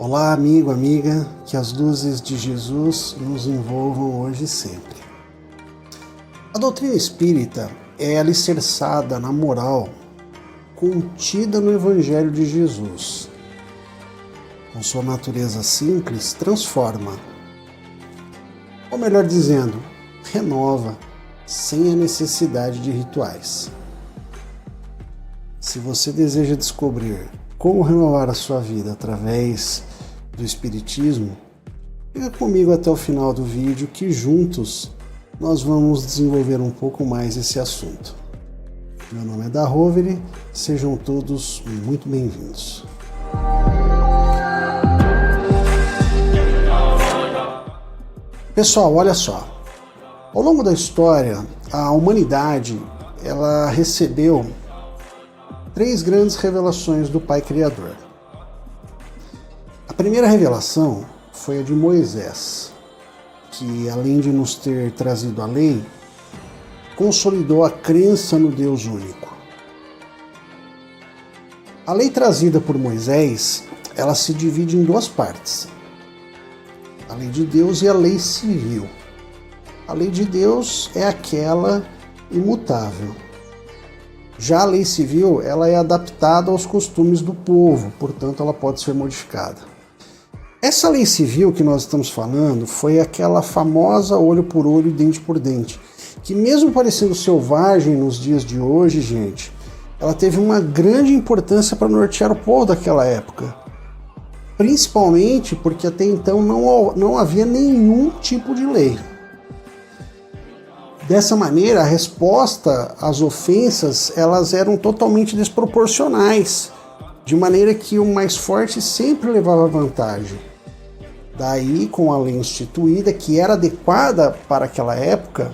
Olá, amigo, amiga, que as luzes de Jesus nos envolvam hoje e sempre. A doutrina espírita é alicerçada na moral contida no Evangelho de Jesus. Com sua natureza simples, transforma, ou melhor dizendo, renova, sem a necessidade de rituais. Se você deseja descobrir como renovar a sua vida através do Espiritismo, fica comigo até o final do vídeo que juntos nós vamos desenvolver um pouco mais esse assunto. Meu nome é Darrovere, sejam todos muito bem-vindos. Pessoal, olha só. Ao longo da história, a humanidade ela recebeu 3 grandes revelações do Pai Criador. A primeira revelação foi a de Moisés, que além de nos ter trazido a lei, consolidou a crença no Deus único. A lei trazida por Moisés, ela se divide em 2 partes. A lei de Deus e a lei civil. A lei de Deus é aquela imutável. Já a lei civil, ela é adaptada aos costumes do povo, portanto ela pode ser modificada. Essa lei civil que nós estamos falando foi aquela famosa olho por olho, dente por dente, que mesmo parecendo selvagem nos dias de hoje, gente, ela teve uma grande importância para nortear o povo daquela época. Principalmente porque até então não havia nenhum tipo de lei. Dessa maneira, a resposta às ofensas elas eram totalmente desproporcionais, de maneira que o mais forte sempre levava vantagem. Daí, com a lei instituída, que era adequada para aquela época,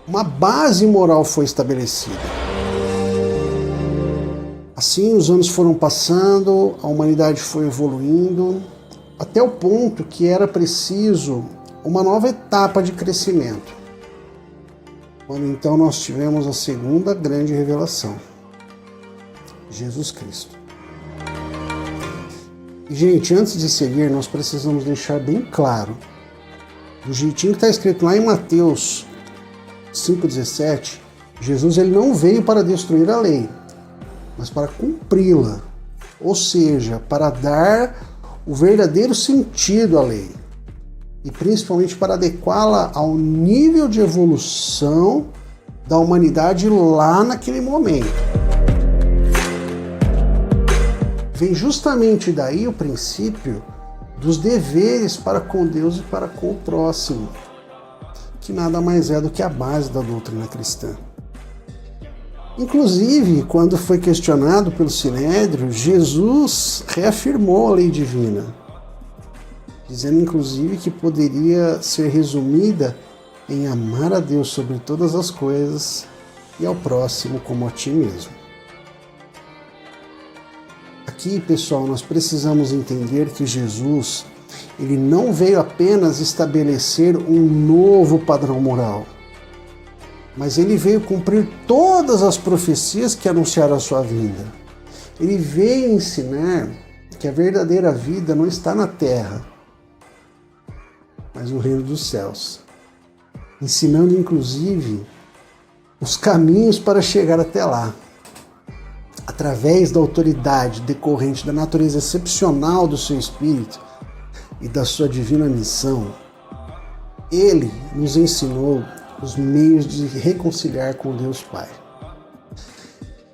uma base moral foi estabelecida. Assim, os anos foram passando, a humanidade foi evoluindo, até o ponto que era preciso uma nova etapa de crescimento. Quando então nós tivemos a segunda grande revelação, Jesus Cristo. E, gente, antes de seguir, nós precisamos deixar bem claro, do jeitinho que está escrito lá em Mateus 5,17, Jesus ele não veio para destruir a lei, mas para cumpri-la, ou seja, para dar o verdadeiro sentido à lei. E principalmente para adequá-la ao nível de evolução da humanidade lá naquele momento. Vem justamente daí o princípio dos deveres para com Deus e para com o próximo, que nada mais é do que a base da doutrina cristã. Inclusive, quando foi questionado pelo Sinédrio, Jesus reafirmou a lei divina, dizendo inclusive que poderia ser resumida em amar a Deus sobre todas as coisas e ao próximo como a ti mesmo. Aqui, pessoal, nós precisamos entender que Jesus ele não veio apenas estabelecer um novo padrão moral, mas ele veio cumprir todas as profecias que anunciaram a sua vinda. Ele veio ensinar que a verdadeira vida não está na terra, mas no reino dos céus, ensinando inclusive os caminhos para chegar até lá, através da autoridade decorrente da natureza excepcional do seu Espírito e da sua divina missão. Ele nos ensinou os meios de reconciliar com Deus Pai.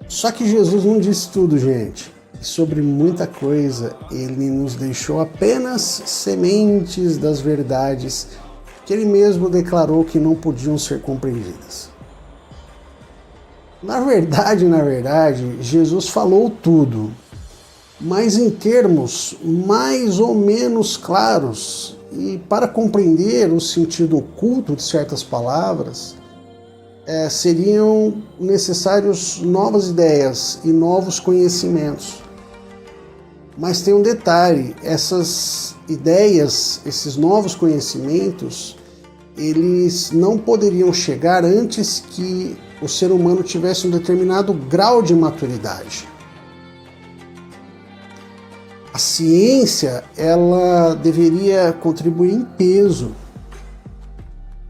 Só que Jesus não disse tudo, gente. E sobre muita coisa, ele nos deixou apenas sementes das verdades que ele mesmo declarou que não podiam ser compreendidas. Na verdade, Jesus falou tudo, mas em termos mais ou menos claros, e para compreender o sentido oculto de certas palavras, seriam necessários novas ideias e novos conhecimentos. Mas tem um detalhe, essas ideias, esses novos conhecimentos, eles não poderiam chegar antes que o ser humano tivesse um determinado grau de maturidade. A ciência, ela deveria contribuir em peso,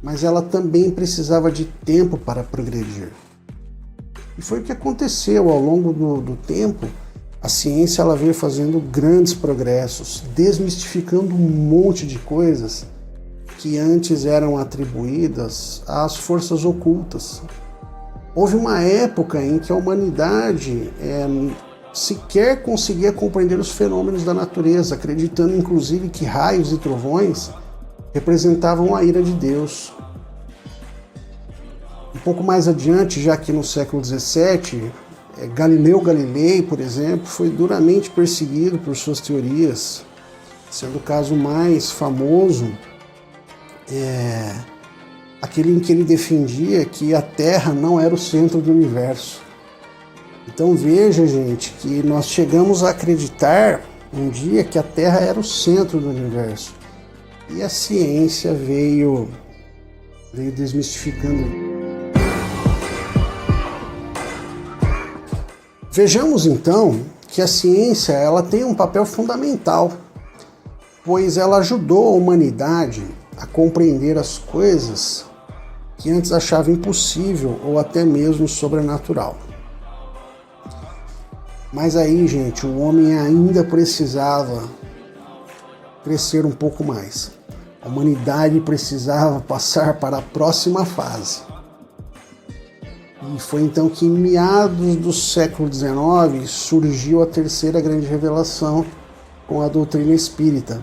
mas ela também precisava de tempo para progredir. E foi o que aconteceu ao longo do tempo. A ciência ela veio fazendo grandes progressos, desmistificando um monte de coisas que antes eram atribuídas às forças ocultas. Houve uma época em que a humanidade sequer conseguia compreender os fenômenos da natureza, acreditando inclusive que raios e trovões representavam a ira de Deus. Um pouco mais adiante, já que no século XVII, Galileu Galilei, por exemplo, foi duramente perseguido por suas teorias, sendo o caso mais famoso aquele em que ele defendia que a Terra não era o centro do universo. Então veja, gente, que nós chegamos a acreditar um dia que a Terra era o centro do universo. E a ciência veio desmistificando. Vejamos então que a ciência ela tem um papel fundamental, pois ela ajudou a humanidade a compreender as coisas que antes achava impossível ou até mesmo sobrenatural. Mas aí, gente, o homem ainda precisava crescer um pouco mais. A humanidade precisava passar para a próxima fase. E foi então que, em meados do século XIX, surgiu a terceira grande revelação com a doutrina espírita,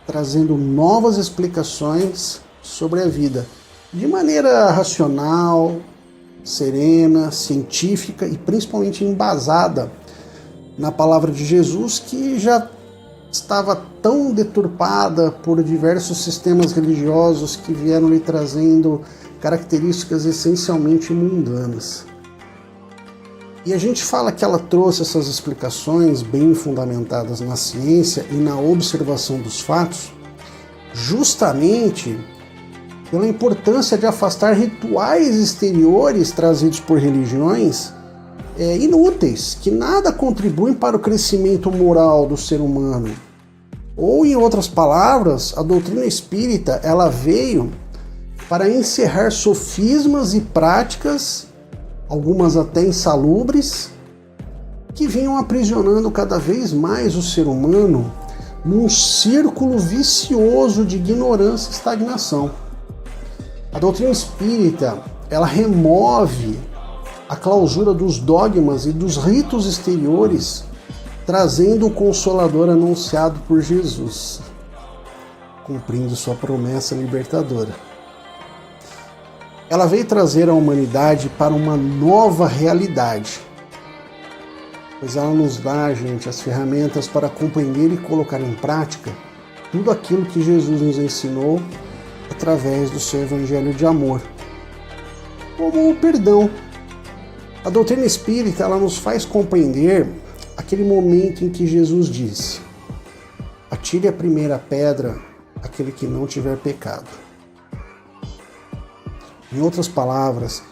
trazendo novas explicações sobre a vida, de maneira racional, serena, científica e principalmente embasada na palavra de Jesus, que já estava tão deturpada por diversos sistemas religiosos que vieram lhe trazendo características essencialmente mundanas. E a gente fala que ela trouxe essas explicações bem fundamentadas na ciência e na observação dos fatos, justamente pela importância de afastar rituais exteriores trazidos por religiões inúteis, que nada contribuem para o crescimento moral do ser humano. Ou, em outras palavras, a doutrina espírita ela veio para encerrar sofismas e práticas, algumas até insalubres, que vinham aprisionando cada vez mais o ser humano num círculo vicioso de ignorância e estagnação. A doutrina espírita, ela remove a clausura dos dogmas e dos ritos exteriores, trazendo o Consolador anunciado por Jesus, cumprindo sua promessa libertadora. Ela veio trazer a humanidade para uma nova realidade, pois ela nos dá, gente, as ferramentas para compreender e colocar em prática tudo aquilo que Jesus nos ensinou através do seu evangelho de amor, como o perdão. A doutrina espírita ela nos faz compreender aquele momento em que Jesus disse: atire a primeira pedra aquele que não tiver pecado. Em outras palavras,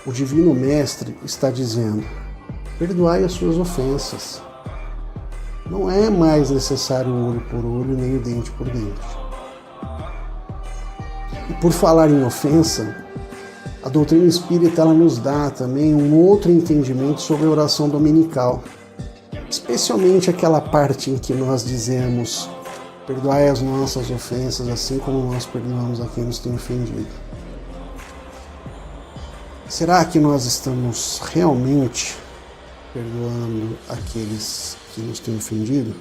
o Divino Mestre está dizendo: perdoai as suas ofensas. Não é mais necessário olho por olho, nem o dente por dente. E por falar em ofensa, a doutrina espírita ela nos dá também um outro entendimento sobre a oração dominical, especialmente aquela parte em que nós dizemos: perdoai as nossas ofensas, assim como nós perdoamos a quem nos tem ofendido. Será que nós estamos realmente perdoando aqueles que nos têm ofendido?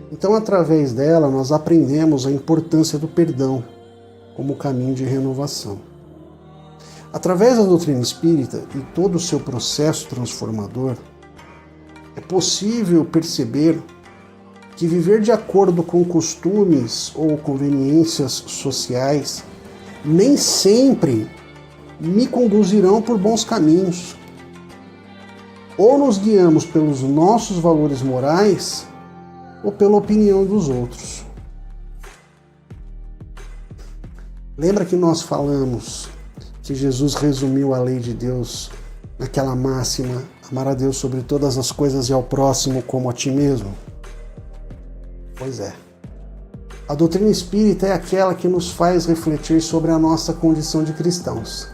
Então, através dela, nós aprendemos a importância do perdão como caminho de renovação. Através da doutrina espírita e todo o seu processo transformador, é possível perceber que viver de acordo com costumes ou conveniências sociais nem sempre me conduzirão por bons caminhos. Ou nos guiamos pelos nossos valores morais ou pela opinião dos outros. Lembra que nós falamos que Jesus resumiu a lei de Deus naquela máxima: Amar a Deus sobre todas as coisas e ao próximo como a ti mesmo? Pois é. A doutrina espírita é aquela que nos faz refletir sobre a nossa condição de cristãos.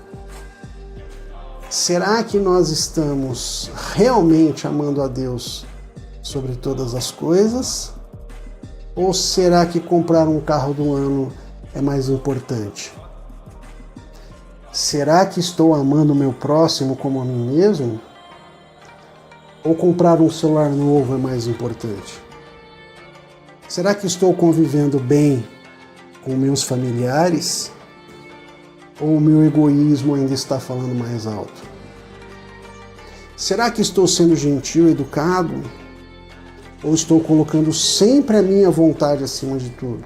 Será que nós estamos realmente amando a Deus sobre todas as coisas? Ou será que comprar um carro do ano é mais importante? Será que estou amando o meu próximo como a mim mesmo? Ou comprar um celular novo é mais importante? Será que estou convivendo bem com meus familiares? Ou o meu egoísmo ainda está falando mais alto? Será que estou sendo gentil, educado? Ou estou colocando sempre a minha vontade acima de tudo?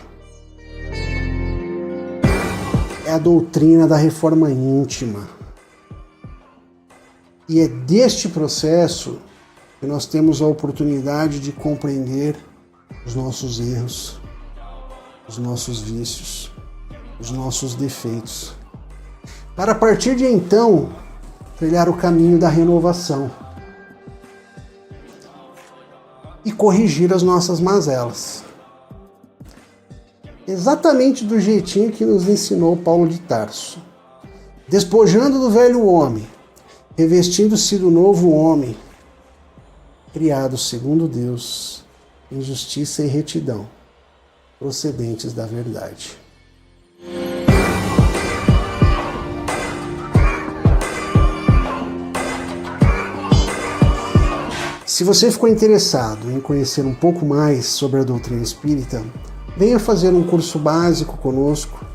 É a doutrina da reforma íntima. E é deste processo que nós temos a oportunidade de compreender os nossos erros, os nossos vícios, os nossos defeitos. Para a partir de então, trilhar o caminho da renovação e corrigir as nossas mazelas. Exatamente do jeitinho que nos ensinou Paulo de Tarso. Despojando do velho homem, revestindo-se do novo homem, criado segundo Deus, em justiça e retidão, procedentes da verdade. Se você ficou interessado em conhecer um pouco mais sobre a doutrina espírita, venha fazer um curso básico conosco.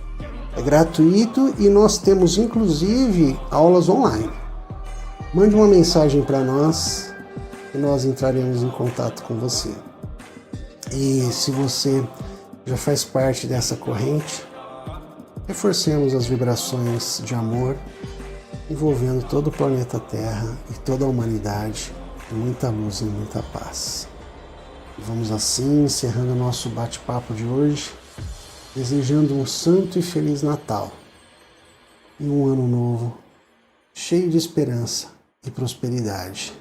É gratuito e nós temos inclusive aulas online. Mande uma mensagem para nós e nós entraremos em contato com você. E se você já faz parte dessa corrente, reforcemos as vibrações de amor envolvendo todo o planeta Terra e toda a humanidade, com muita luz e muita paz. E vamos assim encerrando o nosso bate-papo de hoje, desejando um santo e feliz Natal e um ano novo cheio de esperança e prosperidade.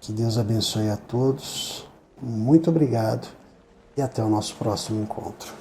Que Deus abençoe a todos. Muito obrigado e até o nosso próximo encontro.